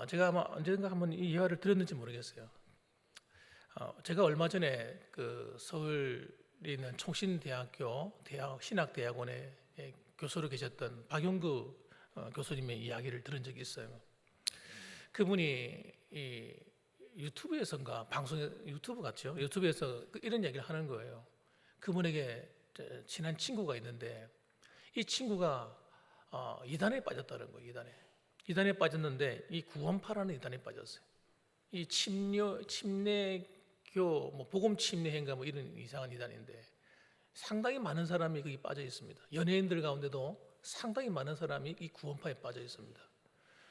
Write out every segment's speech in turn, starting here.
제가 아마 언젠가 한번 이 이야기를 들었는지 모르겠어요. 제가 얼마 전에 그 서울에 있는 총신대학교 신학대학원에 교수로 계셨던 박용구 교수님의 이야기를 들은 적이 있어요. 그분이 이 유튜브에서인가 유튜브 같죠? 유튜브에서 이런 얘기를 하는 거예요. 그분에게 친한 친구가 있는데 이 친구가 이단에 빠졌다는 거예요. 이단에 빠졌는데 이 구원파라는 이단에 빠졌어요. 이 침례교 복음 침례회인가 이런 이상한 이단인데 상당히 많은 사람이 거기 빠져 있습니다. 연예인들 가운데도 상당히 많은 사람이 이 구원파에 빠져 있습니다.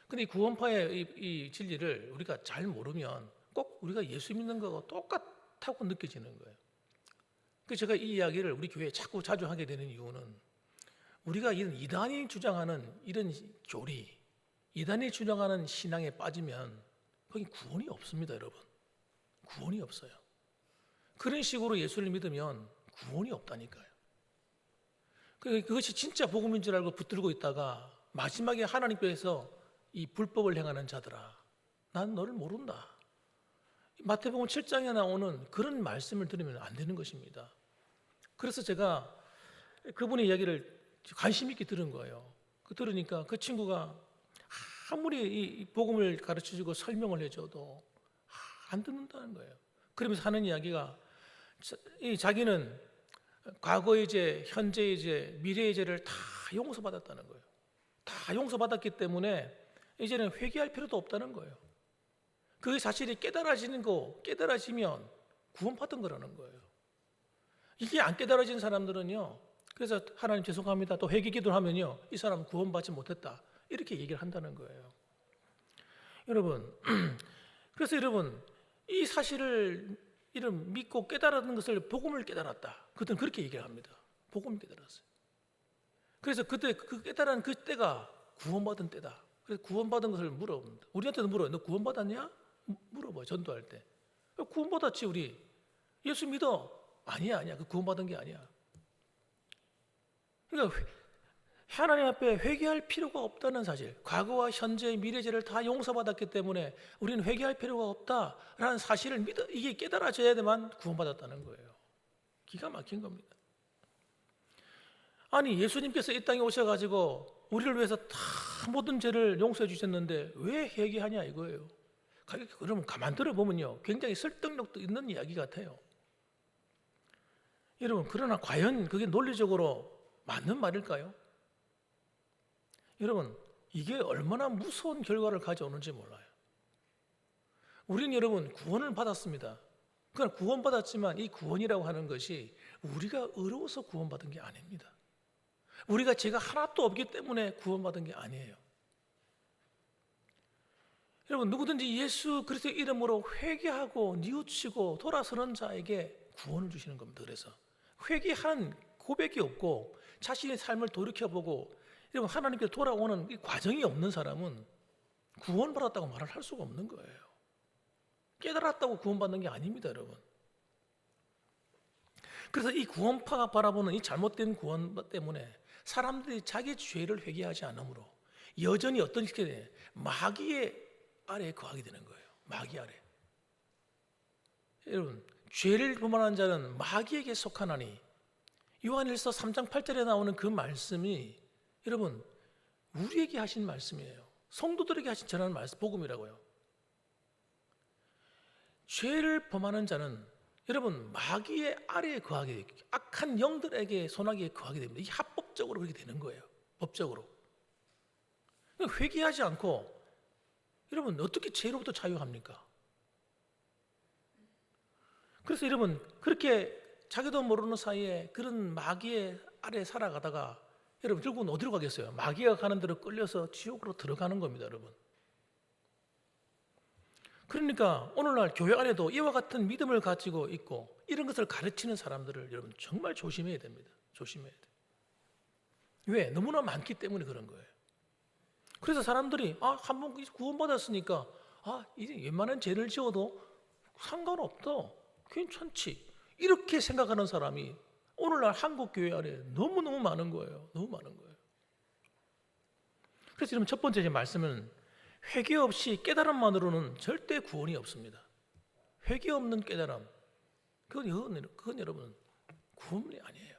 근데 이 구원파의 이 진리를 우리가 잘 모르면 꼭 우리가 예수 믿는 거하고 똑같다고 느껴지는 거예요. 그래서 제가 이 이야기를 우리 교회에 자주 하게 되는 이유는 우리가 이런 이단이 주장하는 이런 교리, 이단이 주장하는 신앙에 빠지면 거기 구원이 없습니다, 여러분. 구원이 없어요. 그런 식으로 예수를 믿으면 구원이 없다니까요. 그것이 진짜 복음인 줄 알고 붙들고 있다가 마지막에 하나님께서 이 불법을 행하는 자들아, 난 너를 모른다. 마태복음 7장에 나오는 그런 말씀을 들으면 안 되는 것입니다. 그래서 제가 그분의 이야기를 관심 있게 들은 거예요. 들으니까 그 친구가 아무리 이 복음을 가르쳐주고 설명을 해줘도 안 듣는다는 거예요. 그러면서 하는 이야기가 자기는 과거의 죄, 현재의 죄, 미래의 죄를 다 용서받았다는 거예요. 다 용서받았기 때문에 이제는 회개할 필요도 없다는 거예요. 그 사실이 깨달아지면 구원받은 거라는 거예요. 이게 안 깨달아진 사람들은요, 그래서 하나님 죄송합니다 또 회개 기도를 하면요, 이 사람은 구원받지 못했다 이렇게 얘기를 한다는 거예요. 여러분, 그래서 여러분 이 사실을 이런 믿고 깨달았는 것을 복음을 깨달았다. 그때는 그렇게 얘기를 합니다. 복음을 깨달았어요. 그래서 그때 그 깨달은 그때가 구원받은 때다. 그래서 구원받은 것을 물어봅니다. 우리한테도 물어요. 너 구원받았냐? 물어봐요. 전도할 때. 구원받았지 우리. 예수 믿어. 아니야. 그 구원받은 게 아니야. 그러니까 하나님 앞에 회개할 필요가 없다는 사실, 과거와 현재의 미래죄를 다 용서받았기 때문에 우리는 회개할 필요가 없다라는 사실을 이게 깨달아져야만 구원받았다는 거예요. 기가 막힌 겁니다. 아니 예수님께서 이 땅에 오셔가지고 우리를 위해서 다 모든 죄를 용서해 주셨는데 왜 회개하냐 이거예요. 그러면 가만 들어보면요, 굉장히 설득력도 있는 이야기 같아요. 여러분, 그러나 과연 그게 논리적으로 맞는 말일까요? 여러분, 이게 얼마나 무서운 결과를 가져오는지 몰라요. 우리는 여러분 구원을 받았습니다. 그러나 구원받았지만 이 구원이라고 하는 것이 우리가 의로워서 구원받은 게 아닙니다. 우리가 죄가 하나도 없기 때문에 구원받은 게 아니에요. 여러분, 누구든지 예수 그리스도의 이름으로 회개하고 뉘우치고 돌아서는 자에게 구원을 주시는 겁니다. 그래서 회개하는 고백이 없고 자신의 삶을 돌이켜보고 여러분 하나님께 돌아오는 이 과정이 없는 사람은 구원받았다고 말을 할 수가 없는 거예요. 깨달았다고 구원받는 게 아닙니다, 여러분. 그래서 이 구원파가 바라보는 이 잘못된 구원 때문에 사람들이 자기 죄를 회개하지 않으므로 여전히 어떤 식의 마귀의 아래에 거하게 되는 거예요. 마귀 아래. 여러분, 죄를 범하는 자는 마귀에게 속하나니, 요한일서 3장 8절에 나오는 그 말씀이 여러분 우리에게 하신 말씀이에요. 성도들에게 전하는 말씀, 복음이라고요. 죄를 범하는 자는 여러분 마귀의 아래에 거하게 됩니다. 악한 영들에게 소나기에 거하게 됩니다. 이게 합법적으로 그렇게 되는 거예요. 법적으로. 회개하지 않고 여러분 어떻게 죄로부터 자유합니까? 그래서 여러분 그렇게 자기도 모르는 사이에 그런 마귀의 아래에 살아가다가 여러분 결국은 어디로 가겠어요? 마귀가 가는 대로 끌려서 지옥으로 들어가는 겁니다, 여러분. 그러니까 오늘날 교회 안에도 이와 같은 믿음을 가지고 있고 이런 것을 가르치는 사람들을 여러분 정말 조심해야 됩니다. 조심해야 돼요. 왜? 너무나 많기 때문에 그런 거예요. 그래서 사람들이 한 번 구원받았으니까 이제 웬만한 죄를 지어도 상관없다, 괜찮지, 이렇게 생각하는 사람이 오늘날 한국 교회 안에 너무너무 많은 거예요. 너무 많은 거예요. 그래서 여러분 첫 번째 제 말씀은 회개 없이 깨달음만으로는 절대 구원이 없습니다. 회개 없는 깨달음, 그건 여러분 구원이 아니에요.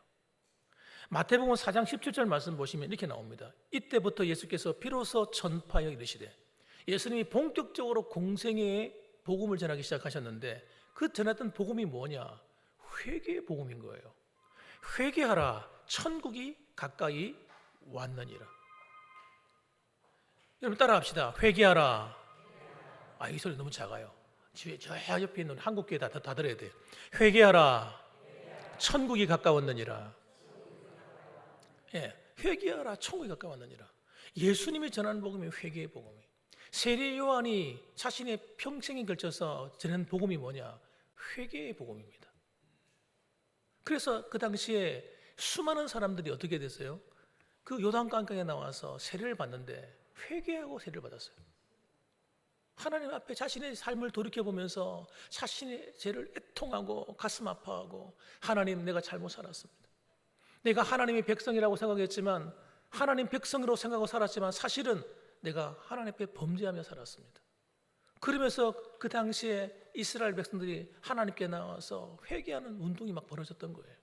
마태복음 4장 17절 말씀 보시면 이렇게 나옵니다. 이때부터 예수께서 비로소 전파하여 이르시되, 예수님이 본격적으로 공생애의 복음을 전하기 시작하셨는데 그 전했던 복음이 뭐냐? 회개의 복음인 거예요. 회개하라, 천국이 가까이 왔느니라. 여러분 따라합시다. 회개하라. 이 소리 너무 작아요. 저 옆에 있는 한국교회 다 들어야 돼요. 회개하라, 천국이 가까웠느니라. 회개하라, 천국이 가까웠느니라. 예수님이 전하는 복음이 회개의 복음이에요. 세례 요한이 자신의 평생에 걸쳐서 전한 복음이 뭐냐? 회개의 복음입니다. 그래서 그 당시에 수많은 사람들이 어떻게 됐어요? 그 요단강가에 나와서 세례를 받는데 회개하고 세례를 받았어요. 하나님 앞에 자신의 삶을 돌이켜보면서 자신의 죄를 애통하고 가슴 아파하고, 하나님, 내가 잘못 살았습니다. 내가 하나님의 백성이라고 생각했지만, 하나님 백성으로 생각하고 살았지만 사실은 내가 하나님 앞에 범죄하며 살았습니다. 그러면서 그 당시에 이스라엘 백성들이 하나님께 나와서 회개하는 운동이 막 벌어졌던 거예요.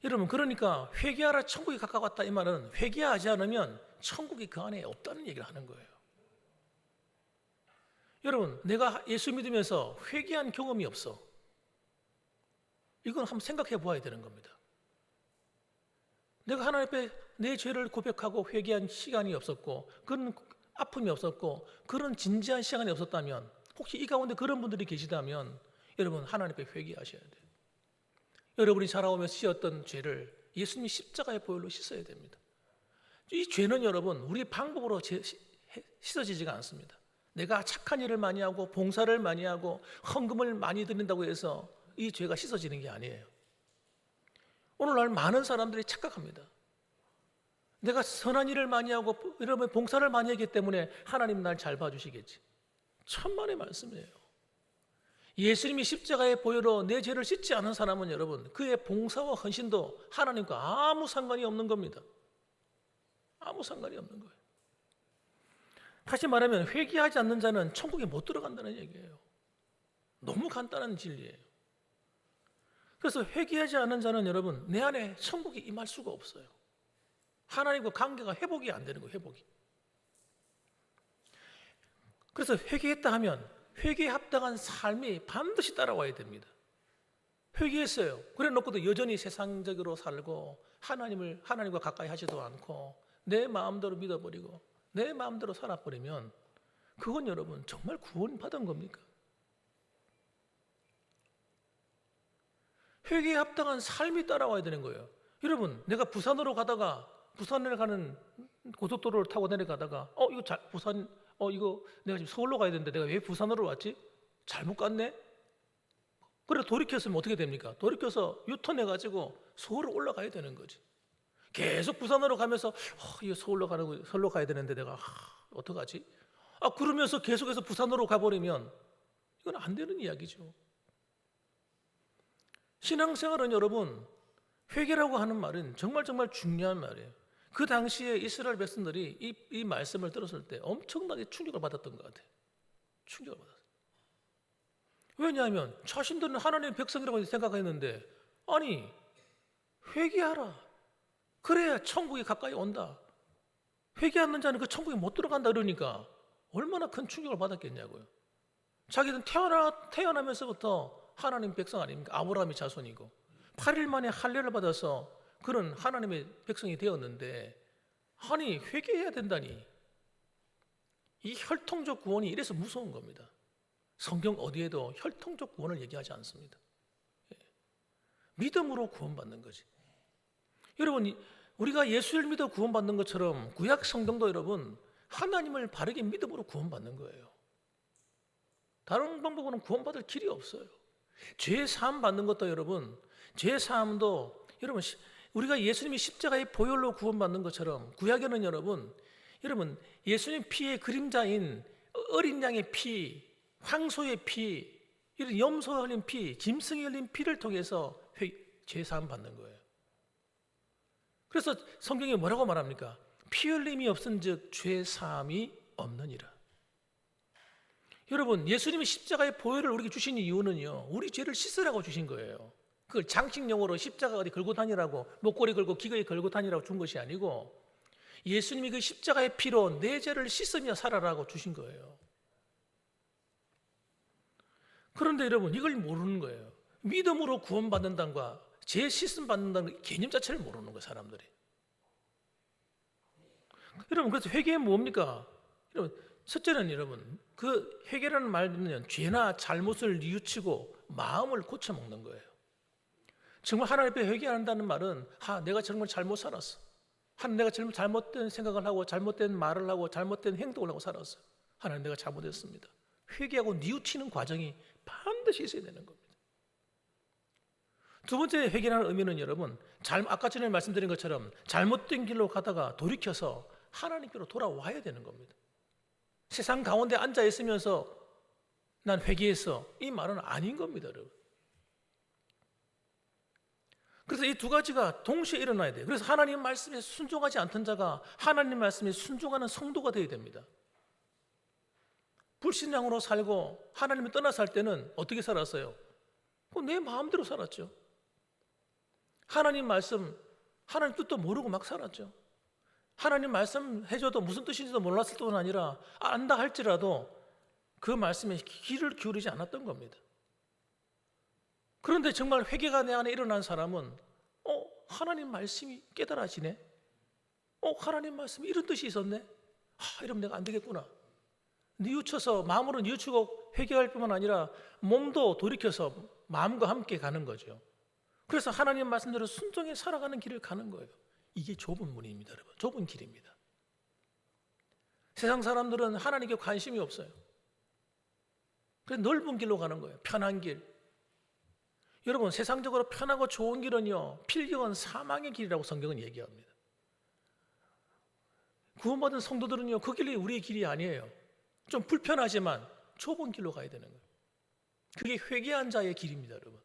여러분, 그러니까 회개하라, 천국이 가까웠다, 이 말은 회개하지 않으면 천국이 그 안에 없다는 얘기를 하는 거예요. 여러분, 내가 예수 믿으면서 회개한 경험이 없어. 이건 한번 생각해 보아야 되는 겁니다. 내가 하나님 앞에 내 죄를 고백하고 회개한 시간이 없었고, 그런 아픔이 없었고, 그런 진지한 시간이 없었다면, 혹시 이 가운데 그런 분들이 계시다면 여러분, 하나님 앞에 회개하셔야 돼요. 여러분이 살아오면서 씻었던 죄를 예수님이 십자가의 보혈로 씻어야 됩니다. 이 죄는 여러분, 우리 방법으로 씻어지지가 않습니다. 내가 착한 일을 많이 하고 봉사를 많이 하고 헌금을 많이 드린다고 해서 이 죄가 씻어지는 게 아니에요. 오늘날 많은 사람들이 착각합니다. 내가 선한 일을 많이 하고 여러분 봉사를 많이 하기 때문에 하나님 날 잘 봐주시겠지. 천만의 말씀이에요. 예수님이 십자가의 보혈로 내 죄를 씻지 않은 사람은 여러분, 그의 봉사와 헌신도 하나님과 아무 상관이 없는 겁니다. 아무 상관이 없는 거예요. 다시 말하면 회개하지 않는 자는 천국에 못 들어간다는 얘기예요. 너무 간단한 진리예요. 그래서 회개하지 않는 자는 여러분, 내 안에 천국이 임할 수가 없어요. 하나님과 관계가 회복이 안 되는 거예요. 회복이. 그래서 회개했다 하면 회개에 합당한 삶이 반드시 따라와야 됩니다. 회개했어요. 그래 놓고도 여전히 세상적으로 살고 하나님과 가까이 하지도 않고 내 마음대로 믿어버리고 내 마음대로 살아버리면 그건 여러분 정말 구원받은 겁니까? 회개에 합당한 삶이 따라와야 되는 거예요. 여러분, 내가 부산으로 가다가 부산에 가는 고속도로를 타고 내려가다가 이거 내가 지금 서울로 가야 되는데 내가 왜 부산으로 왔지? 잘못 갔네? 그래 돌이켰으면 어떻게 됩니까? 돌이켜서 유턴해가지고 서울로 올라가야 되는 거지. 계속 부산으로 가면서 이거 서울로 가야 되는데 내가 어떡하지? 그러면서 계속해서 부산으로 가버리면 이건 안 되는 이야기죠. 신앙생활은 여러분, 회개라고 하는 말은 정말 중요한 말이에요. 그 당시에 이스라엘 백성들이 이 말씀을 들었을 때 엄청나게 충격을 받았던 것 같아요. 충격을 받았어요. 왜냐하면 자신들은 하나님의 백성이라고 생각했는데, 아니 회개하라, 그래야 천국이 가까이 온다, 회개하는 자는 그 천국에 못 들어간다, 그러니까 얼마나 큰 충격을 받았겠냐고요. 자기는 태어나면서부터 하나님 백성 아닙니까? 아브라함의 자손이고 8일 만에 할례를 받아서 그런 하나님의 백성이 되었는데, 아니 회개해야 된다니. 이 혈통적 구원이 이래서 무서운 겁니다. 성경 어디에도 혈통적 구원을 얘기하지 않습니다. 믿음으로 구원받는 거지. 여러분, 우리가 예수를 믿어 구원받는 것처럼 구약 성경도 여러분 하나님을 바르게 믿음으로 구원받는 거예요. 다른 방법으로는 구원받을 길이 없어요. 죄 사함 받는 것도 여러분, 죄 사함도 여러분 우리가 예수님이 십자가의 보혈로 구원받는 것처럼 구약에는 여러분 예수님 피의 그림자인 어린 양의 피, 황소의 피, 이런 염소가 흘린 피, 짐승이 흘린 피를 통해서 죄 사함 받는 거예요. 그래서 성경이 뭐라고 말합니까? 피 흘림이 없은즉 죄 사함이 없느니라. 여러분, 예수님이 십자가의 보혈을 우리에게 주신 이유는요, 우리 죄를 씻으라고 주신 거예요. 그걸 장식용으로 십자가 어디 걸고 다니라고, 목걸이 걸고 기거에 걸고 다니라고 준 것이 아니고, 예수님이 그 십자가의 피로 내 죄를 씻으며 살아라고 주신 거예요. 그런데 여러분, 이걸 모르는 거예요. 믿음으로 구원받는다는 것과 죄 씻음 받는다는 개념 자체를 모르는 거예요, 사람들이. 여러분, 그래서 회개는 뭡니까? 여러분, 첫째는 여러분, 그 회개라는 말은 죄나 잘못을 뉘우치고 마음을 고쳐먹는 거예요. 정말 하나님 앞에 회개한다는 말은 내가 정말 잘못 살았어. 내가 정말 잘못된 생각을 하고 잘못된 말을 하고 잘못된 행동을 하고 살았어. 하나님, 내가 잘못했습니다. 회개하고 뉘우치는 과정이 반드시 있어야 되는 겁니다. 두 번째 회개라는 의미는 여러분, 아까 전에 말씀드린 것처럼 잘못된 길로 가다가 돌이켜서 하나님께로 돌아와야 되는 겁니다. 세상 가운데 앉아 있으면서 난 회개했어, 이 말은 아닌 겁니다, 여러분. 그래서 이 두 가지가 동시에 일어나야 돼요. 그래서 하나님 말씀에 순종하지 않던 자가 하나님 말씀에 순종하는 성도가 되어야 됩니다. 불신앙으로 살고 하나님을 떠나 살 때는 어떻게 살았어요? 내 마음대로 살았죠. 하나님 말씀, 하나님 뜻도 모르고 막 살았죠. 하나님 말씀 해줘도 무슨 뜻인지도 몰랐을 뿐 아니라 안다 할지라도 그 말씀에 귀를 기울이지 않았던 겁니다. 그런데 정말 회개가 내 안에 일어난 사람은 하나님 말씀이 깨달아지네. 하나님 말씀이 이런 뜻이 있었네. 이러면 내가 안 되겠구나. 뉘우쳐서 마음으로 뉘우치고 회개할 뿐만 아니라 몸도 돌이켜서 마음과 함께 가는 거죠. 그래서 하나님 말씀대로 순종해 살아가는 길을 가는 거예요. 이게 좁은 문입니다, 여러분. 좁은 길입니다. 세상 사람들은 하나님께 관심이 없어요. 그래서 넓은 길로 가는 거예요. 편한 길. 여러분, 세상적으로 편하고 좋은 길은요, 필경은 사망의 길이라고 성경은 얘기합니다. 구원받은 성도들은요, 그 길이 우리의 길이 아니에요. 좀 불편하지만 좁은 길로 가야 되는 거예요. 그게 회개한 자의 길입니다, 여러분.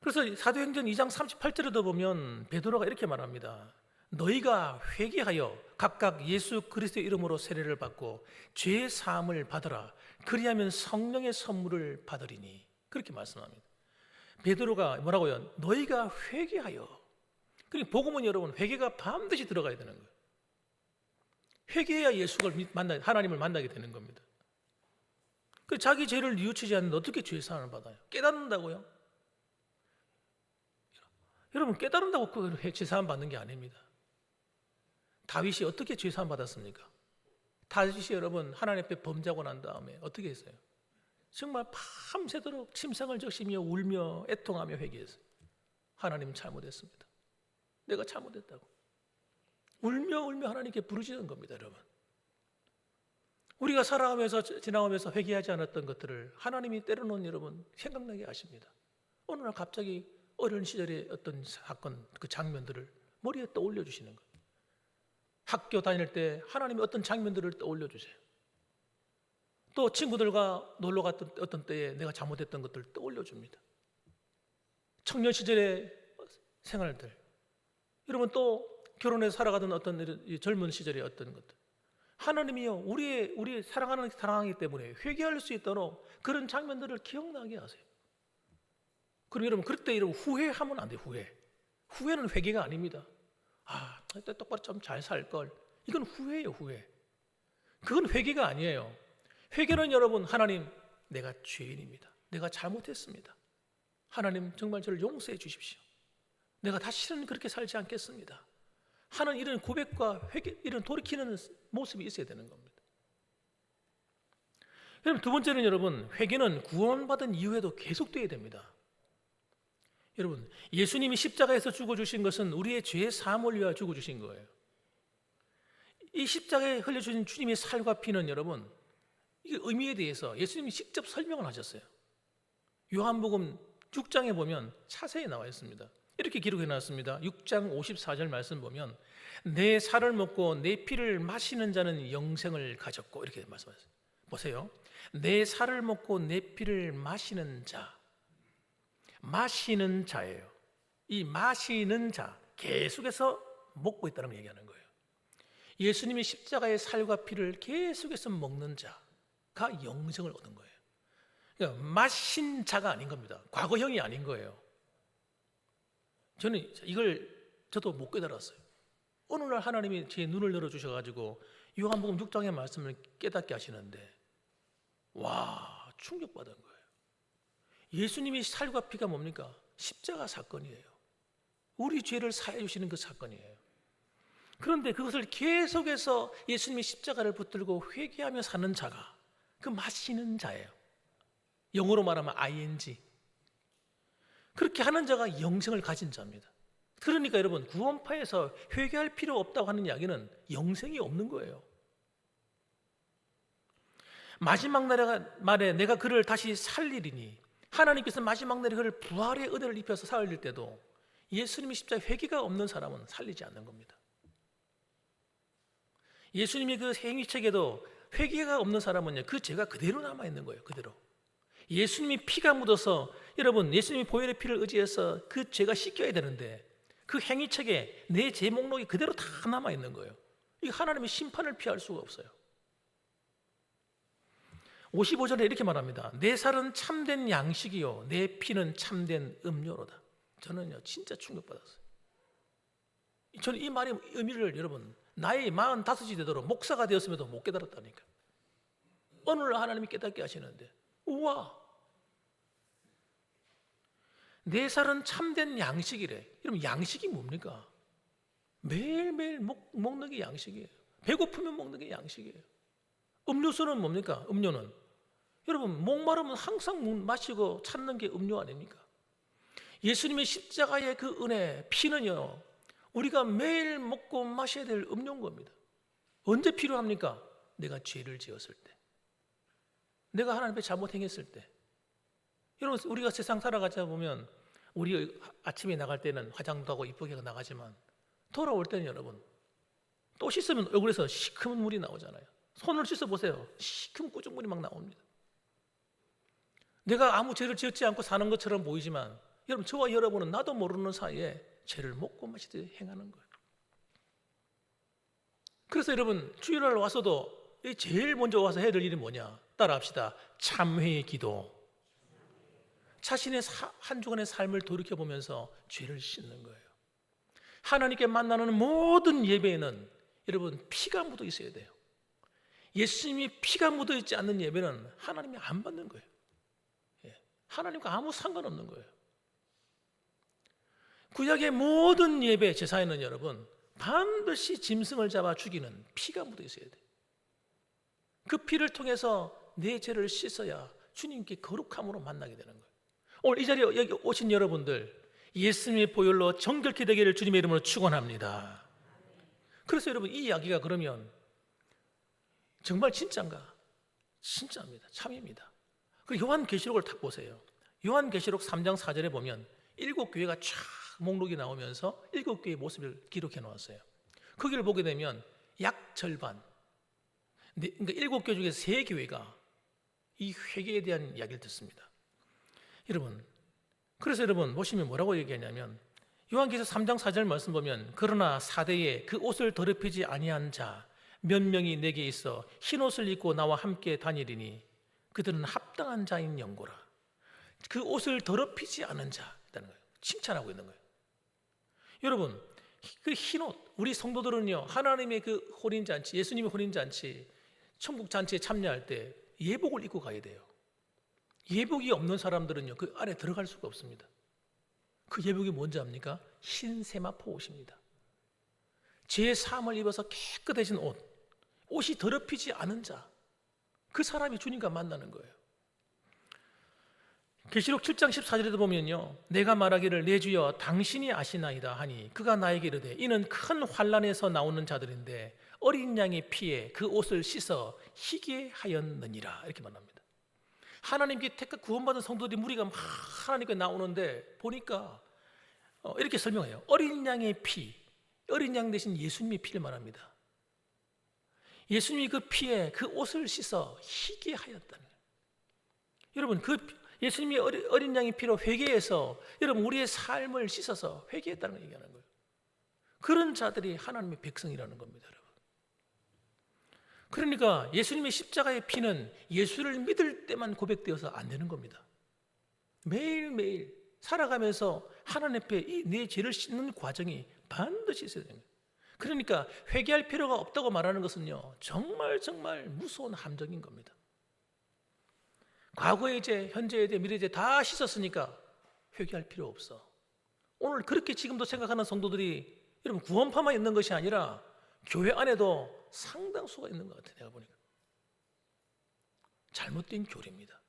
그래서 사도행전 2장 38절에도 보면 베드로가 이렇게 말합니다. 너희가 회개하여 각각 예수 그리스도의 이름으로 세례를 받고 죄 사함을 받으라. 그리하면 성령의 선물을 받으리니. 그렇게 말씀합니다. 베드로가 뭐라고요? 너희가 회개하여. 그러니까 복음은 여러분, 회개가 반드시 들어가야 되는 거예요. 회개해야 하나님을 만나게 되는 겁니다. 자기 죄를 뉘우치지 않는데 어떻게 죄 사함을 받아요? 깨닫는다고요? 여러분, 깨달은다고 그 죄사함 받는 게 아닙니다. 다윗이 어떻게 죄사함 받았습니까? 다윗이 여러분 하나님 앞에 범죄하고 난 다음에 어떻게 했어요? 정말 밤새도록 침상을 적시며 울며 애통하며 회개했어요. 하나님 잘못했습니다. 내가 잘못했다고 울며 하나님께 부르짖은 겁니다, 여러분. 우리가 살아가면서 지나가면서 회개하지 않았던 것들을 하나님이 때려놓은 여러분 생각나게 하십니다. 어느 날 갑자기 어린 시절의 어떤 사건, 그 장면들을 머리에 떠올려 주시는 거예요. 학교 다닐 때 하나님이 어떤 장면들을 떠올려 주세요. 또 친구들과 놀러 갔던 어떤 때에 내가 잘못했던 것들을 떠올려 줍니다. 청년 시절의 생활들, 여러분 또 결혼해서 살아가던 어떤 젊은 시절의 어떤 것들, 하나님이요 우리의 사랑하기 때문에 회개할 수 있도록 그런 장면들을 기억나게 하세요. 그럼 여러분 그때 여러분 후회하면 안 돼요. 후회는 회개가 아닙니다. 그때 똑바로 좀 잘 살 걸. 이건 후회예요, 후회. 그건 회개가 아니에요. 회개는 여러분, 하나님 내가 죄인입니다. 내가 잘못했습니다. 하나님 정말 저를 용서해 주십시오. 내가 다시는 그렇게 살지 않겠습니다. 하는 이런 고백과 회개, 이런 돌이키는 모습이 있어야 되는 겁니다. 여러분 두 번째는 여러분, 회개는 구원받은 이후에도 계속돼야 됩니다. 여러분, 예수님이 십자가에서 죽어주신 것은 우리의 죄 사함을 위하여 죽어주신 거예요. 이 십자가에 흘려주신 주님의 살과 피는 여러분, 이 의미에 대해서 예수님이 직접 설명을 하셨어요. 요한복음 6장에 보면 자세히 나와 있습니다. 이렇게 기록해 놨습니다. 6장 54절 말씀 보면 내 살을 먹고 내 피를 마시는 자는 영생을 가졌고, 이렇게 말씀하셨어요. 보세요. 내 살을 먹고 내 피를 마시는 자, 마시는 자예요. 이 마시는 자, 계속해서 먹고 있다는 걸 얘기하는 거예요. 예수님이 십자가의 살과 피를 계속해서 먹는 자가 영생을 얻은 거예요. 그러니까 마신 자가 아닌 겁니다. 과거형이 아닌 거예요. 저는 이걸 저도 못 깨달았어요. 어느 날 하나님이 제 눈을 열어주셔가지고 요한복음 6장의 말씀을 깨닫게 하시는데 와, 충격받은 거예요. 예수님이 살과 피가 뭡니까? 십자가 사건이에요. 우리 죄를 사해 주시는 그 사건이에요. 그런데 그것을 계속해서 예수님이 십자가를 붙들고 회개하며 사는 자가 그 마시는 자예요. 영어로 말하면 ing. 그렇게 하는 자가 영생을 가진 자입니다. 그러니까 여러분, 구원파에서 회개할 필요 없다고 하는 이야기는 영생이 없는 거예요. 마지막 날에 내가 그를 다시 살리리니, 하나님께서 마지막 날에 그를 부활의 은혜를 입혀서 살릴 때도 예수님이 십자가에 회개가 없는 사람은 살리지 않는 겁니다. 예수님이 그 행위책에도 회개가 없는 사람은요, 그 죄가 그대로 남아있는 거예요. 그대로. 예수님이 피가 묻어서, 여러분, 예수님이 보혈의 피를 의지해서 그 죄가 씻겨야 되는데 그 행위책에 내 죄 목록이 그대로 다 남아있는 거예요. 이 하나님의 심판을 피할 수가 없어요. 55절에 이렇게 말합니다. 내 살은 참된 양식이요 내 피는 참된 음료로다. 저는요 진짜 충격받았어요. 저는 이 말의 의미를 여러분, 나이 45이 되도록 목사가 되었음에도 못 깨달았다니까. 어느 날 하나님이 깨닫게 하시는데, 우와, 내 살은 참된 양식이래. 여러분, 양식이 뭡니까? 매일매일 먹는 게 양식이에요. 배고프면 먹는 게 양식이에요. 음료수는 뭡니까? 음료는 여러분, 목마르면 항상 마시고 찾는 게 음료 아닙니까? 예수님의 십자가의 그 은혜, 피는요, 우리가 매일 먹고 마셔야 될 음료인 겁니다. 언제 필요합니까? 내가 죄를 지었을 때, 내가 하나님 앞에 잘못 행했을 때. 여러분, 우리가 세상 살아가다 보면 우리 아침에 나갈 때는 화장도 하고 이쁘게 나가지만 돌아올 때는 여러분, 또 씻으면 얼굴에서 시커먼 물이 나오잖아요. 손을 씻어보세요. 시커먼 꾸중물이 막 나옵니다. 내가 아무 죄를 지었지 않고 사는 것처럼 보이지만 여러분, 저와 여러분은 나도 모르는 사이에 죄를 먹고 마시듯이 행하는 거예요. 그래서 여러분, 주일날 와서도 제일 먼저 와서 해야 될 일이 뭐냐? 따라합시다. 참회의 기도. 자신의 한 주간의 삶을 돌이켜보면서 죄를 씻는 거예요. 하나님께 만나는 모든 예배에는 여러분, 피가 묻어 있어야 돼요. 예수님이 피가 묻어 있지 않는 예배는 하나님이 안 받는 거예요. 하나님과 아무 상관없는 거예요. 구약의 모든 예배 제사에는 여러분, 반드시 짐승을 잡아 죽이는 피가 묻어 있어야 돼요. 그 피를 통해서 내 죄를 씻어야 주님께 거룩함으로 만나게 되는 거예요. 오늘 이 자리에 여기 오신 여러분들, 예수님의 보혈로 정결케 되기를 주님의 이름으로 축원합니다. 그래서 여러분, 이 이야기가 그러면 정말 진짜인가? 진짜입니다. 참입니다. 그리고 요한계시록을 딱 보세요. 요한계시록 3장 4절에 보면 7교회가 쫙 목록이 나오면서 7교회의 모습을 기록해 놓았어요. 거기를 보게 되면 약 절반, 그러니까 7교회 중에 3교회가 이 회개에 대한 이야기를 듣습니다. 여러분, 그래서 여러분 보시면 뭐라고 얘기하냐면, 요한계시록 3장 4절 말씀 보면, 그러나 사대에 그 옷을 더럽히지 아니한 자 몇 명이 내게 있어 흰 옷을 입고 나와 함께 다니리니 그들은 합당한 자인 영고라. 그 옷을 더럽히지 않은 자라는 거예요. 칭찬하고 있는 거예요. 여러분, 그 흰 옷, 우리 성도들은요, 하나님의 그 혼인잔치, 예수님의 혼인잔치, 천국잔치에 참여할 때 예복을 입고 가야 돼요. 예복이 없는 사람들은요, 그 안에 들어갈 수가 없습니다. 그 예복이 뭔지 압니까? 흰 세마포 옷입니다. 죄의 사함을 입어서 깨끗해진 옷, 옷이 더럽히지 않은 자, 그 사람이 주님과 만나는 거예요. 계시록 7장 14절에도 보면요, 내가 말하기를 내 주여 당신이 아시나이다 하니 그가 나에게 이르되 이는 큰 환난에서 나오는 자들인데 어린 양의 피에 그 옷을 씻어 희게 하였느니라, 이렇게 말합니다. 하나님께 구원받은 성도들이 무리가 막 하나님께 나오는데 보니까 이렇게 설명해요. 어린 양의 피, 어린 양 대신 예수님의 피를 말합니다. 예수님이 그 피에 그 옷을 씻어 희게 하였다는 거예요. 여러분, 그 예수님이 어린 양의 피로 회개해서 여러분 우리의 삶을 씻어서 회개했다는 걸 얘기하는 거예요. 그런 자들이 하나님의 백성이라는 겁니다, 여러분. 그러니까 예수님의 십자가의 피는 예수를 믿을 때만 고백되어서 안 되는 겁니다. 매일매일 살아가면서 하나님 앞에 이 내 죄를 씻는 과정이 반드시 있어야 됩니다. 그러니까 회개할 필요가 없다고 말하는 것은요, 정말 무서운 함정인 겁니다. 과거의 죄, 현재의 죄, 미래의 죄 다 씻었으니까 회개할 필요 없어. 오늘 그렇게 지금도 생각하는 성도들이 여러분 구원파만 있는 것이 아니라 교회 안에도 상당수가 있는 것 같아요. 내가 보니까 잘못된 교리입니다.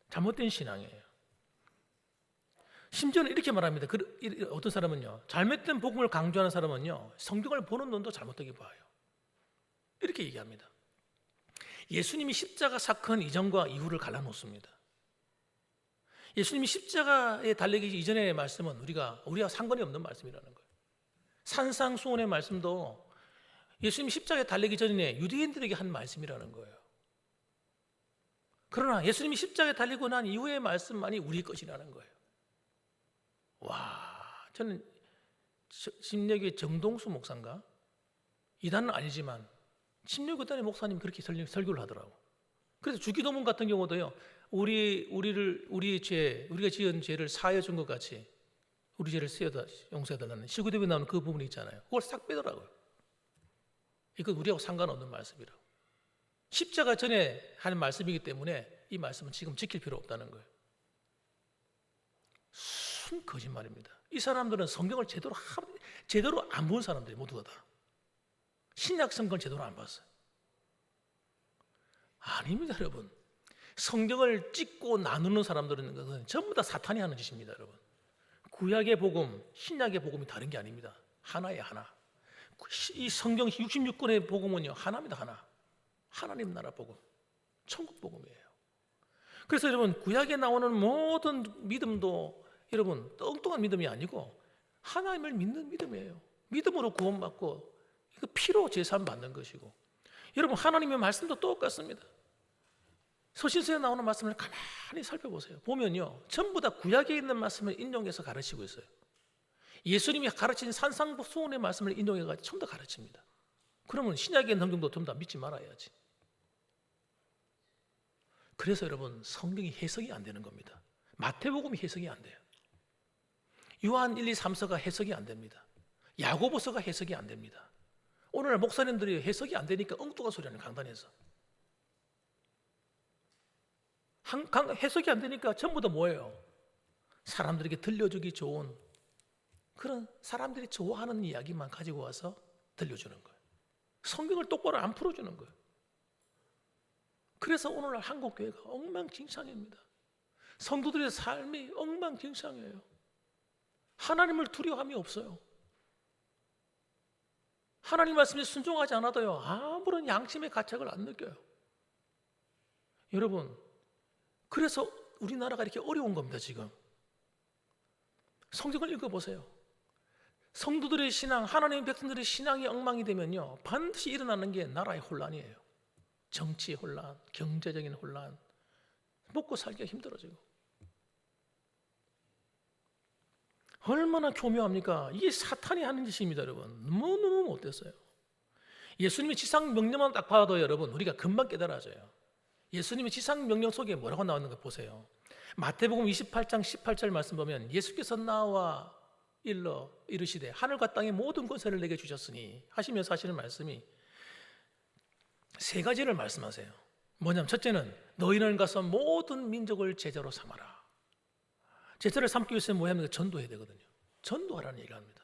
잘못된 신앙이에요. 심지어는 이렇게 말합니다. 어떤 사람은요, 잘못된 복음을 강조하는 사람은요, 성경을 보는 눈도 잘못되게 봐요. 이렇게 얘기합니다. 예수님이 십자가 사건 이전과 이후를 갈라놓습니다. 예수님이 십자가에 달리기 이전의 말씀은 우리가 상관이 없는 말씀이라는 거예요. 산상수훈의 말씀도 예수님이 십자가에 달리기 전에 유대인들에게 한 말씀이라는 거예요. 그러나 예수님이 십자가에 달리고 난 이후의 말씀만이 우리 것이라는 거예요. 와, 저는 침례교회 정동수 목사인가? 이단은 아니지만 침례교단의 목사님 그렇게 설교를 하더라고. 그래서 주기도문 같은 경우도요, 우리가 지은 죄를 사하여 준 것 같이 우리 죄를 용서해달라는 시구대에 나오는 그 부분이 있잖아요. 그걸 싹 빼더라고요. 이건 우리하고 상관없는 말씀이라고. 십자가 전에 하는 말씀이기 때문에 이 말씀은 지금 지킬 필요 없다는 거예요. 순 거짓말입니다. 이 사람들은 성경을 제대로 안 본 사람들이 모두가 다. 신약 성경을 제대로 안 봤어요. 아닙니다, 여러분. 성경을 찍고 나누는 사람들은 것은 전부 다 사탄이 하는 짓입니다, 여러분. 구약의 복음, 신약의 복음이 다른 게 아닙니다. 하나예요, 하나. 이 성경 66권의 복음은요, 하나입니다, 하나. 하나님 나라 복음, 천국 복음이에요. 그래서 여러분, 구약에 나오는 모든 믿음도 여러분 엉뚱한 믿음이 아니고 하나님을 믿는 믿음이에요. 믿음으로 구원받고 이거 피로 제사함 받는 것이고, 여러분 하나님의 말씀도 똑같습니다. 서신서에 나오는 말씀을 가만히 살펴보세요. 보면요, 전부 다 구약에 있는 말씀을 인용해서 가르치고 있어요. 예수님이 가르친 산상수훈의 말씀을 인용해서 전부 다 가르칩니다. 그러면 신약의 성경도 전부 다 믿지 말아야지. 그래서 여러분, 성경이 해석이 안 되는 겁니다. 마태복음이 해석이 안 돼요. 요한 1, 2, 3서가 해석이 안 됩니다. 야고보서가 해석이 안 됩니다. 오늘날 목사님들이 해석이 안 되니까 엉뚱한 소리 하는 강단에서. 해석이 안 되니까 전부 다 뭐예요? 사람들에게 들려주기 좋은 그런 사람들이 좋아하는 이야기만 가지고 와서 들려주는 거예요. 성경을 똑바로 안 풀어주는 거예요. 그래서 오늘날 한국교회가 엉망진창입니다. 성도들의 삶이 엉망진창이에요. 하나님을 두려워함이 없어요. 하나님 말씀에 순종하지 않아도요, 아무런 양심의 가책을 안 느껴요. 여러분, 그래서 우리나라가 이렇게 어려운 겁니다, 지금. 성경을 읽어보세요. 성도들의 신앙, 하나님의 백성들의 신앙이 엉망이 되면요, 반드시 일어나는 게 나라의 혼란이에요. 정치 혼란, 경제적인 혼란, 먹고 살기가 힘들어지고. 얼마나 교묘합니까? 이게 사탄이 하는 짓입니다, 여러분. 너무너무 못됐어요. 예수님의 지상 명령만 딱 봐도 여러분, 우리가 금방 깨달아져요. 예수님의 지상 명령 속에 뭐라고 나오는가 보세요. 마태복음 28장 18절 말씀 보면, 예수께서 나와 이르시되 하늘과 땅의 모든 권세를 내게 주셨으니 하시면서 하시는 말씀이 세 가지를 말씀하세요. 뭐냐면, 첫째는 너희는 가서 모든 민족을 제자로 삼아라. 제자를 삼기 위해서는 뭐야 합니까? 전도해야 되거든요. 전도하라는 얘기를 합니다.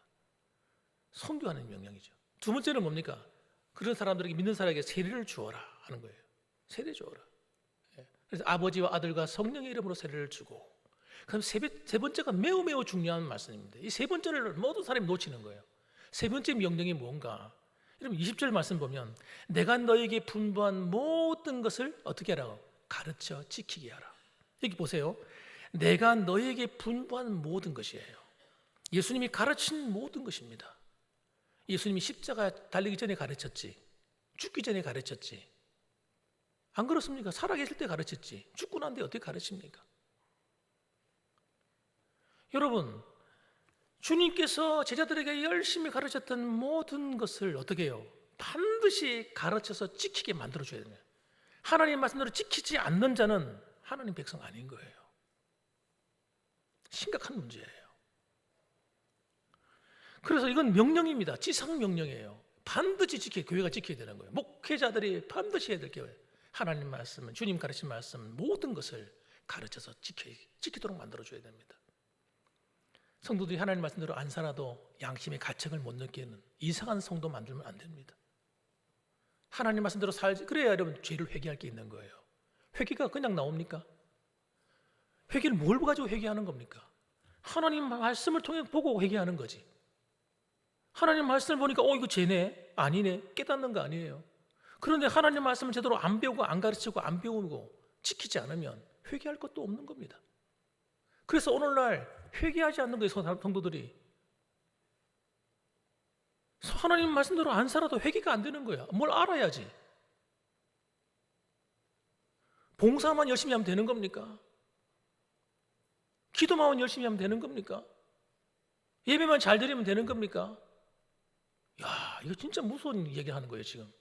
선교하는 명령이죠. 두 번째는 뭡니까? 그런 사람들에게, 믿는 사람에게 세례를 주어라 하는 거예요. 세례 주어라. 그래서 아버지와 아들과 성령의 이름으로 세례를 주고, 그럼 세 번째가 매우 중요한 말씀입니다. 이 세 번째를 모든 사람이 놓치는 거예요. 세 번째 명령이 뭔가? 여러분 20절 말씀 보면, 내가 너에게 분부한 모든 것을 어떻게 하라고? 가르쳐 지키게 하라. 여기 보세요. 내가 너에게 분부한 모든 것이에요. 예수님이 가르친 모든 것입니다. 예수님이 십자가 달리기 전에 가르쳤지, 죽기 전에 가르쳤지, 안 그렇습니까? 살아계실 때 가르쳤지, 죽고 난 뒤에 어떻게 가르칩니까? 여러분, 주님께서 제자들에게 열심히 가르쳤던 모든 것을 어떻게 해요? 반드시 가르쳐서 지키게 만들어줘야 돼요. 하나님 말씀대로 지키지 않는 자는 하나님 백성 아닌 거예요. 심각한 문제예요. 그래서 이건 명령입니다. 지상 명령이에요. 반드시 교회가 지켜야 되는 거예요. 목회자들이 반드시 해야 될 게 하나님 말씀은, 주님 가르친 말씀 모든 것을 가르쳐서 지키도록 만들어줘야 됩니다. 성도들이 하나님 말씀대로 안 살아도 양심의 가책을 못 느끼는 이상한 성도 만들면 안 됩니다. 하나님 말씀대로 살지, 그래야 여러분 죄를 회개할 게 있는 거예요. 회개가 그냥 나옵니까? 회개를 뭘 가지고 회개하는 겁니까? 하나님 말씀을 통해 보고 회개하는 거지. 하나님 말씀을 보니까 이거 죄네, 아니네, 깨닫는 거 아니에요. 그런데 하나님 말씀을 제대로 안 배우고 안 가르치고 안 배우고 지키지 않으면 회개할 것도 없는 겁니다. 그래서 오늘날 회개하지 않는 거예요. 성도들이 하나님 말씀대로 안 살아도 회개가 안 되는 거야. 뭘 알아야지. 봉사만 열심히 하면 되는 겁니까? 기도만 열심히 하면 되는 겁니까? 예배만 잘 드리면 되는 겁니까? 야, 이거 진짜 무서운 얘기하는 거예요 지금.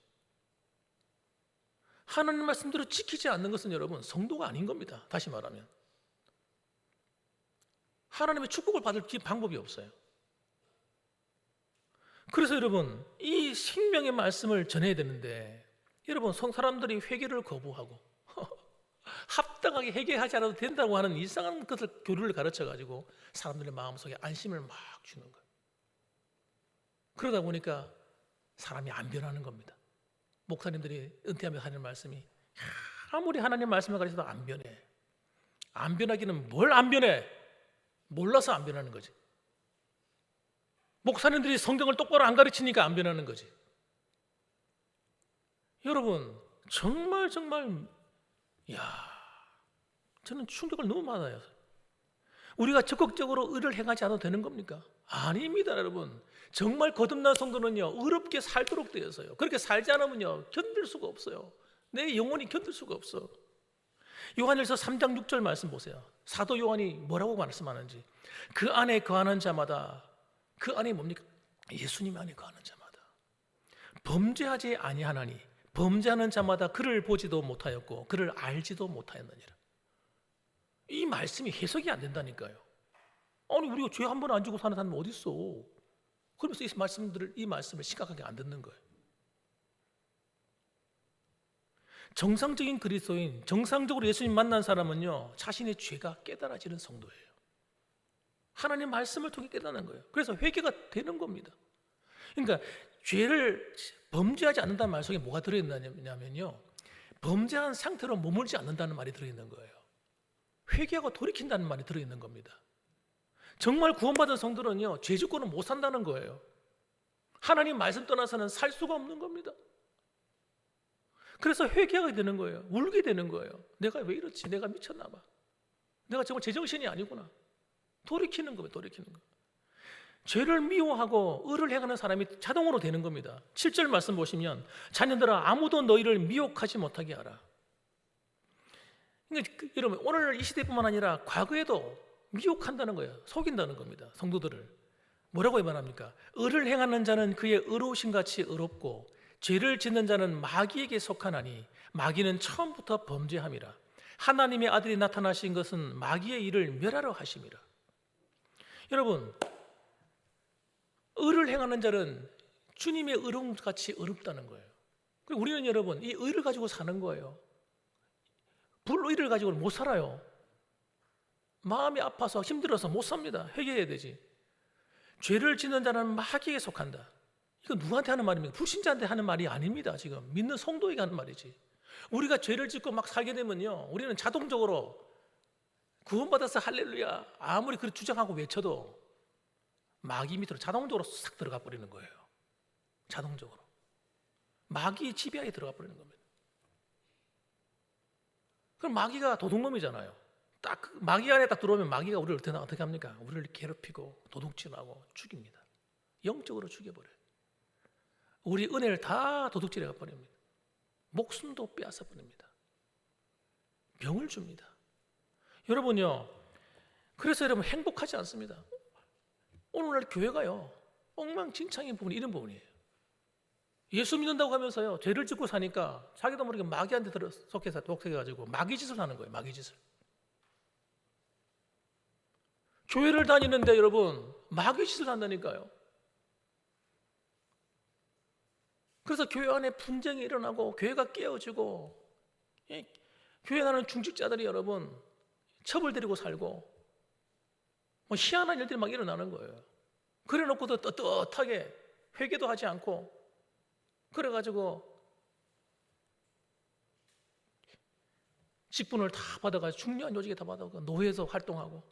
하나님 말씀대로 지키지 않는 것은 여러분 성도가 아닌 겁니다. 다시 말하면 하나님의 축복을 받을 방법이 없어요. 그래서 여러분 이 생명의 말씀을 전해야 되는데, 여러분 사람들이 회개를 거부하고 합당하게 회개하지 않아도 된다고 하는 이상한 것을 교리를 가르쳐가지고 사람들의 마음속에 안심을 막 주는 거예요. 그러다 보니까 사람이 안 변하는 겁니다. 목사님들이 은퇴하면서 하는 말씀이 아무리 하나님 말씀을 가르쳐도 안 변해. 안 변하기는 뭘 안 변해? 몰라서 안 변하는 거지. 목사님들이 성경을 똑바로 안 가르치니까 안 변하는 거지. 여러분 정말 저는 충격을 너무 받아요. 우리가 적극적으로 의를 행하지 않아도 되는 겁니까? 아닙니다. 여러분 정말 거듭난 성도는요 의롭게 살도록 되어서요, 그렇게 살지 않으면요 견딜 수가 없어요. 내 영혼이 견딜 수가 없어. 요한일서 3장 6절 말씀 보세요. 사도 요한이 뭐라고 말씀하는지. 그 안에 거하는 자마다, 그 안에 뭡니까? 예수님 안에 거하는 자마다 범죄하지 아니하나니 범죄하는 자마다 그를 보지도 못하였고 그를 알지도 못하였느니라. 이 말씀이 해석이 안 된다니까요. 아니 우리가 죄 한 번 안 지고 사는 사람은 어디 있어? 그러면서 이 말씀을 심각하게 안 듣는 거예요. 정상적인 그리스도인, 정상적으로 예수님 만난 사람은요 자신의 죄가 깨달아지는 성도예요. 하나님 말씀을 통해 깨닫는 거예요. 그래서 회개가 되는 겁니다. 그러니까 죄를 범죄하지 않는다는 말 속에 뭐가 들어있냐면요 범죄한 상태로 머물지 않는다는 말이 들어있는 거예요. 회개하고 돌이킨다는 말이 들어있는 겁니다. 정말 구원받은 성도는요 죄 짓고는 못 산다는 거예요. 하나님 말씀 떠나서는 살 수가 없는 겁니다. 그래서 회개하게 되는 거예요. 울게 되는 거예요. 내가 왜 이렇지? 내가 미쳤나 봐. 내가 정말 제정신이 아니구나. 돌이키는 거예요. 돌이키는 거. 죄를 미워하고 의를 행하는 사람이 자동으로 되는 겁니다. 7절 말씀 보시면 자녀들아 아무도 너희를 미혹하지 못하게 하라. 그러니까 여러분 오늘 이 시대뿐만 아니라 과거에도 미혹한다는 거예요. 속인다는 겁니다. 성도들을. 뭐라고 말합니까? 의를 행하는 자는 그의 의로우신 같이 의롭고 죄를 짓는 자는 마귀에게 속하나니 마귀는 처음부터 범죄함이라. 하나님의 아들이 나타나신 것은 마귀의 일을 멸하러 하심이라. 여러분 의를 행하는 자는 주님의 의로움같이 의롭다는 거예요. 그리고 우리는 여러분 이 의를 가지고 사는 거예요. 불의를 가지고는 못 살아요. 마음이 아파서 힘들어서 못 삽니다. 회개해야 되지. 죄를 짓는 자는 마귀에게 속한다. 이거 누구한테 하는 말입니까? 불신자한테 하는 말이 아닙니다. 지금 믿는 성도에게 하는 말이지. 우리가 죄를 짓고 막 살게 되면요 우리는 자동적으로 구원받아서 할렐루야 아무리 그렇게 주장하고 외쳐도 마귀 밑으로 자동적으로 싹 들어가 버리는 거예요. 자동적으로 마귀의 지배하에 들어가 버리는 겁니다. 그럼 마귀가 도둑놈이잖아요. 딱 마귀 안에 딱 들어오면 마귀가 우리를 어떻게 합니까? 우리를 괴롭히고 도둑질하고 죽입니다. 영적으로 죽여버려요. 우리 은혜를 다 도둑질해 버립니다. 목숨도 빼앗아 버립니다. 병을 줍니다. 여러분요 그래서 여러분 행복하지 않습니다. 오늘날 교회가요 엉망진창인 부분이 이런 부분이에요. 예수 믿는다고 하면서요 죄를 짓고 사니까 자기도 모르게 마귀한테 속해서 독해가지고 마귀짓을 하는 거예요. 마귀짓을. 교회를 다니는데 여러분 마귀짓을 한다니까요. 그래서 교회 안에 분쟁이 일어나고 교회가 깨어지고 교회 나는 중직자들이 여러분 처벌드리고 살고 뭐 희한한 일들이 막 일어나는 거예요. 그래놓고도 떳떳하게 회개도 하지 않고 그래가지고 직분을 다 받아가지고 중요한 요직에 다 받아가지고 노회에서 활동하고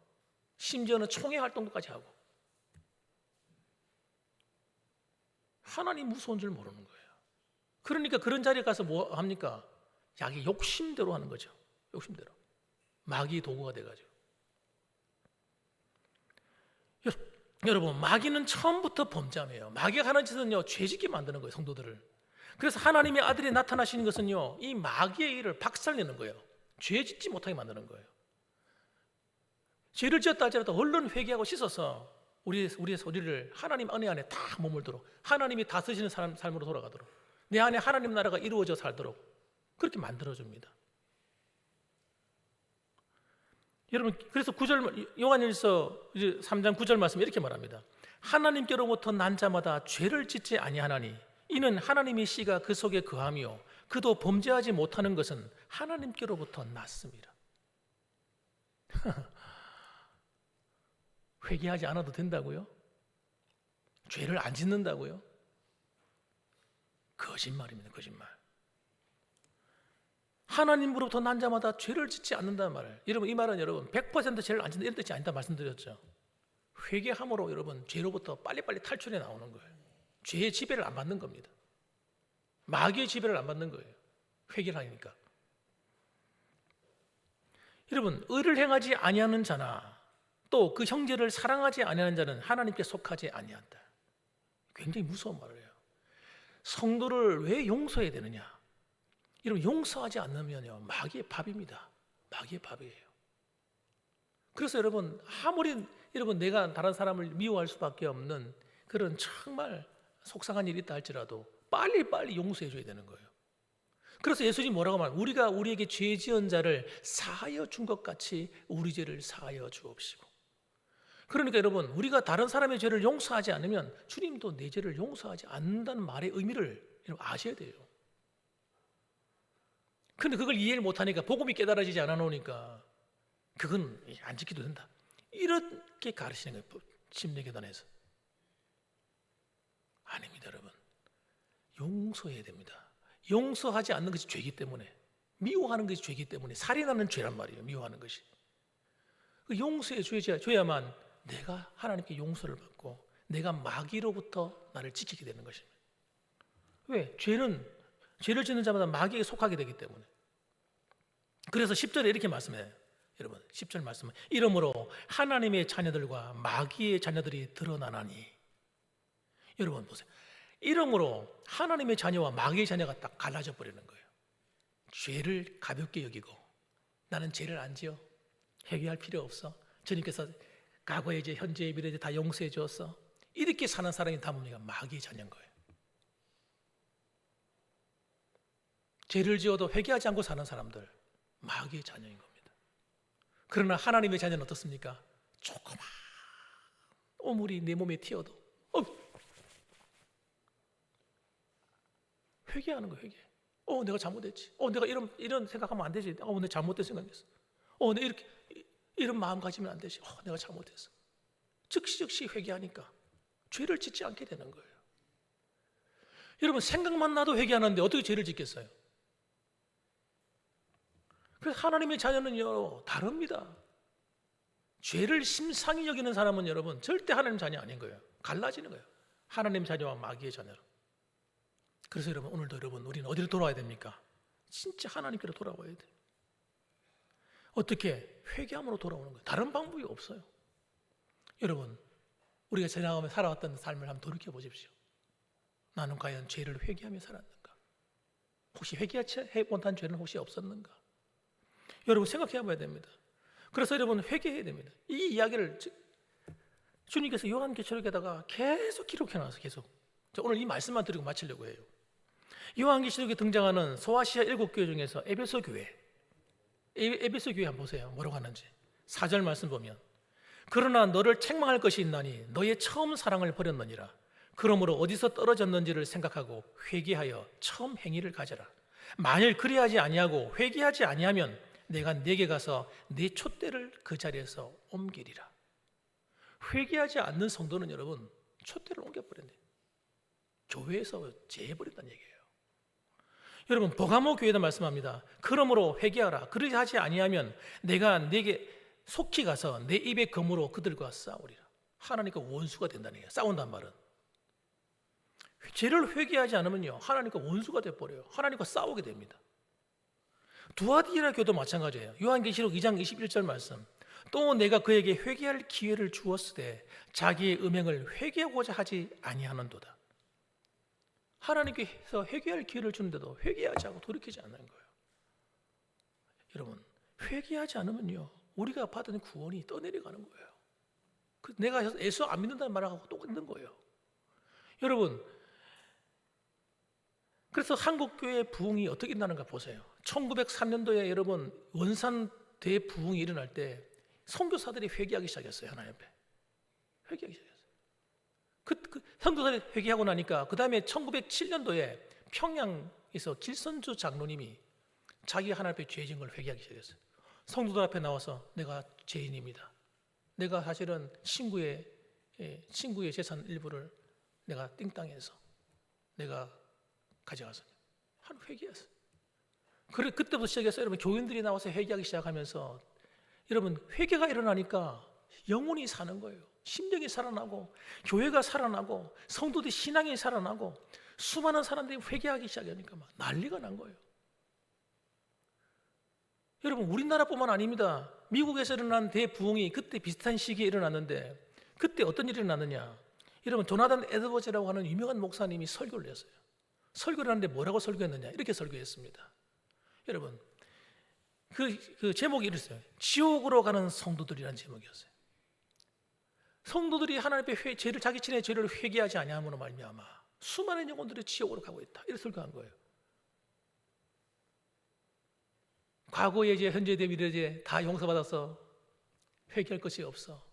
심지어는 총회 활동까지 하고 하나님 무서운 줄 모르는 거예요. 그러니까 그런 자리에 가서 뭐 합니까? 자기 욕심대로 하는 거죠. 욕심대로. 마귀 도구가 돼가지고. 여러분 마귀는 처음부터 범죄함이에요. 마귀가 하는 짓은요 죄짓게 만드는 거예요. 성도들을. 그래서 하나님의 아들이 나타나시는 것은요 이 마귀의 일을 박살내는 거예요. 죄짓지 못하게 만드는 거예요. 죄를 지었다 할지라도 얼른 회개하고 씻어서 우리의 소리를 하나님 은혜 안에 다 머물도록 하나님이 다스리시는 삶으로 돌아가도록 내 안에 하나님 나라가 이루어져 살도록 그렇게 만들어줍니다. 여러분 그래서 9절 요한일서 3장 9절 말씀 이렇게 말합니다. 하나님께로부터 난 자마다 죄를 짓지 아니하나니 이는 하나님의 씨가 그 속에 거하며 그도 범죄하지 못하는 것은 하나님께로부터 났습니다. 회개하지 않아도 된다고요? 죄를 안 짓는다고요? 거짓말입니다. 거짓말. 하나님으로부터 난 자마다 죄를 짓지 않는다는 말을 여러분 이 말은 여러분 100% 죄를 안 짓는다 이런 뜻이 아니다 말씀드렸죠. 회개함으로 여러분 죄로부터 빨리빨리 탈출해 나오는 거예요. 죄의 지배를 안 받는 겁니다. 마귀의 지배를 안 받는 거예요. 회개를 하니까. 여러분 의를 행하지 아니하는 자나 또 그 형제를 사랑하지 아니하는 자는 하나님께 속하지 아니한다. 굉장히 무서운 말이에요. 성도를 왜 용서해야 되느냐? 여러분 용서하지 않으면요 마귀의 밥입니다. 마귀의 밥이에요. 그래서 여러분 아무리 여러분 내가 다른 사람을 미워할 수밖에 없는 그런 정말 속상한 일이 있다 할지라도 빨리빨리 용서해 줘야 되는 거예요. 그래서 예수님이 뭐라고 말하면 우리가 우리에게 죄 지은 자를 사하여 준 것 같이 우리 죄를 사하여 주옵시고. 그러니까 여러분 우리가 다른 사람의 죄를 용서하지 않으면 주님도 내 죄를 용서하지 않는다는 말의 의미를 여러분 아셔야 돼요. 그런데 그걸 이해를 못하니까 복음이 깨달아지지 않아 놓으니까 그건 안 지켜도 된다 이렇게 가르치는 거예요. 침례교단에서. 아닙니다 여러분. 용서해야 됩니다. 용서하지 않는 것이 죄이기 때문에 미워하는 것이 죄이기 때문에 살인하는 죄란 말이에요. 미워하는 것이. 용서해 줘야만 내가 하나님께 용서를 받고 내가 마귀로부터 나를 지키게 되는 것입니다. 왜? 죄를 짓는 자마다 마귀에게 속하게 되기 때문에. 그래서 10절에 이렇게 말씀해요. 여러분 10절 말씀은 이러므로 하나님의 자녀들과 마귀의 자녀들이 드러나나니. 여러분 보세요. 이러므로 하나님의 자녀와 마귀의 자녀가 딱 갈라져 버리는 거예요. 죄를 가볍게 여기고 나는 죄를 안 지어 회개할 필요 없어. 주님께서 과거의 죄, 현재의 미래의 죄 다 용서해 주었어. 이렇게 사는 사람이 다 뭡니까? 마귀의 자녀인 거예요. 죄를 지어도 회개하지 않고 사는 사람들 마귀의 자녀인 겁니다. 그러나 하나님의 자녀는 어떻습니까? 조그만 오물이 내 몸에 튀어도 회개하는 거예요. 회개. 내가 잘못했지. 내가 이런 생각하면 안 되지. 내가 잘못된 생각했어. 내가 이런 마음 가지면 안 되지. 내가 잘못했어. 즉시 회개하니까 죄를 짓지 않게 되는 거예요. 여러분 생각만 나도 회개하는데 어떻게 죄를 짓겠어요? 그래서 하나님의 자녀는요 다릅니다. 죄를 심상히 여기는 사람은 여러분 절대 하나님 자녀 아닌 거예요. 갈라지는 거예요. 하나님 자녀와 마귀의 자녀로. 그래서 여러분 오늘도 여러분 우리는 어디로 돌아와야 됩니까? 진짜 하나님께로 돌아와야 돼요. 어떻게? 회개함으로 돌아오는 거예요. 다른 방법이 없어요. 여러분 우리가 지나가며 살아왔던 삶을 한번 돌이켜 보십시오. 나는 과연 죄를 회개하며 살았는가? 혹시 회개하지 못한 죄는 혹시 없었는가? 여러분 생각해 봐야 됩니다. 그래서 여러분 회개해야 됩니다. 이 이야기를 주님께서 요한계시록에다가 계속 기록해놨어요. 계속. 오늘 이 말씀만 드리고 마치려고 해요. 요한계시록에 등장하는 소아시아 7교회 중에서 에베소 교회, 에베소 교회 한번 보세요. 뭐라고 하는지. 4절 말씀 보면, 그러나 너를 책망할 것이 있나니 너의 처음 사랑을 버렸느니라. 그러므로 어디서 떨어졌는지를 생각하고 회개하여 처음 행위를 가져라. 만일 그리하지 아니하고 회개하지 아니하면 내가 네게 가서 네 촛대를 그 자리에서 옮기리라. 회개하지 않는 성도는 여러분 촛대를 옮겨버린대요. 교회에서 제해버린다는 얘기예요. 여러분 버가모 교회도 말씀합니다. 그러므로 회개하라. 그리하지 아니하면 내가 네게 속히 가서 내 입의 검으로 그들과 싸우리라. 하나님과 원수가 된다는 얘기예요. 싸운단 말은 죄를 회개하지 않으면요 하나님과 원수가 돼버려요. 하나님과 싸우게 됩니다. 두아디라 교도 마찬가지예요. 요한계시록 2장 21절 말씀, 또 내가 그에게 회개할 기회를 주었으되 자기의 음행을 회개하고자 하지 아니하는도다. 하나님께서 회개할 기회를 주는데도 회개하지 않고 돌이키지 않는 거예요. 여러분 회개하지 않으면요 우리가 받은 구원이 떠내려가는 거예요. 내가 예수 안 믿는다는 말하고 똑같은 거예요. 여러분 그래서 한국교회 부흥이 어떻게 일어나는가 보세요. 1903년도에 여러분 원산 대부흥이 일어날 때 선교사들이 회개하기 시작했어요. 하나님 앞에 회개하기 시작했어요. 선교사들이 회개하고 나니까 그 다음에 1907년도에 평양에서 길선주 장로님이 자기 하나님 앞에 죄진 걸 회개하기 시작했어요. 성도들 앞에 나와서 내가 죄인입니다. 내가 사실은 친구의 재산 일부를 내가 띵땅해서 내가 가져가서 한 회개했어요. 그때부터 시작해서 여러분 교인들이 나와서 회개하기 시작하면서 여러분 회개가 일어나니까 영혼이 사는 거예요. 심령이 살아나고 교회가 살아나고 성도들의 신앙이 살아나고 수많은 사람들이 회개하기 시작하니까 막 난리가 난 거예요. 여러분 우리나라뿐만 아닙니다. 미국에서 일어난 대부흥이 그때 비슷한 시기에 일어났는데 그때 어떤 일이 일어났느냐. 여러분 조나단 에드워즈라고 하는 유명한 목사님이 설교를 했어요. 설교를 하는데 뭐라고 설교했느냐 이렇게 설교했습니다. 여러분 그 제목이 이랬어요. 지옥으로 가는 성도들이라는 제목이었어요. 성도들이 하나님 앞에 자기 친의 죄를 회개하지 아니함으로 말미암아 수많은 영혼들이 지옥으로 가고 있다 이렇게 설교한 거예요. 과거의 죄, 현재 대 미래 죄 다 용서받아서 회개할 것이 없어.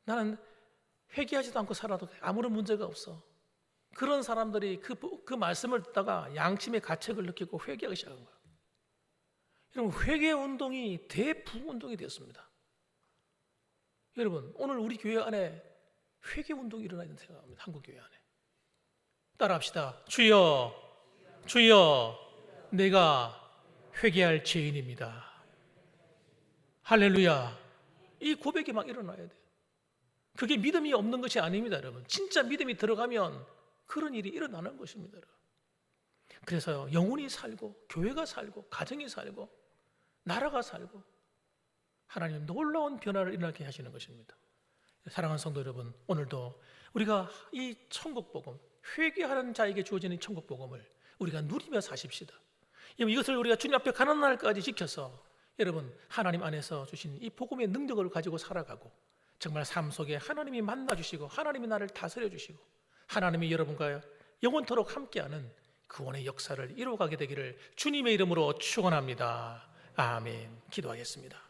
나는 회개하지도 않고 살아도 아무런 문제가 없어. 그런 사람들이 그 말씀을 듣다가 양심의 가책을 느끼고 회개하기 시작한 거예요. 여러분 회개 운동이 대부흥 운동이 되었습니다. 여러분 오늘 우리 교회 안에 회개 운동이 일어나야 된다고 생각합니다. 한국 교회 안에 따라합시다. 주여 주여 내가 회개할 죄인입니다. 할렐루야. 이 고백이 막 일어나야 돼요. 그게 믿음이 없는 것이 아닙니다. 여러분 진짜 믿음이 들어가면 그런 일이 일어나는 것입니다. 여러분. 그래서 영혼이 살고 교회가 살고 가정이 살고 나라가 살고 하나님 놀라운 변화를 일어나게 하시는 것입니다. 사랑하는 성도 여러분, 오늘도 우리가 이 천국 복음, 회개하는 자에게 주어지는 천국 복음을 우리가 누리며 사십시다. 이것을 우리가 주님 앞에 가는 날까지 지켜서 여러분 하나님 안에서 주신 이 복음의 능력을 가지고 살아가고 정말 삶 속에 하나님이 만나주시고 하나님이 나를 다스려 주시고 하나님이 여러분과 영원토록 함께하는 구원의 역사를 이루어가게 되기를 주님의 이름으로 축원합니다. 아멘. 기도하겠습니다.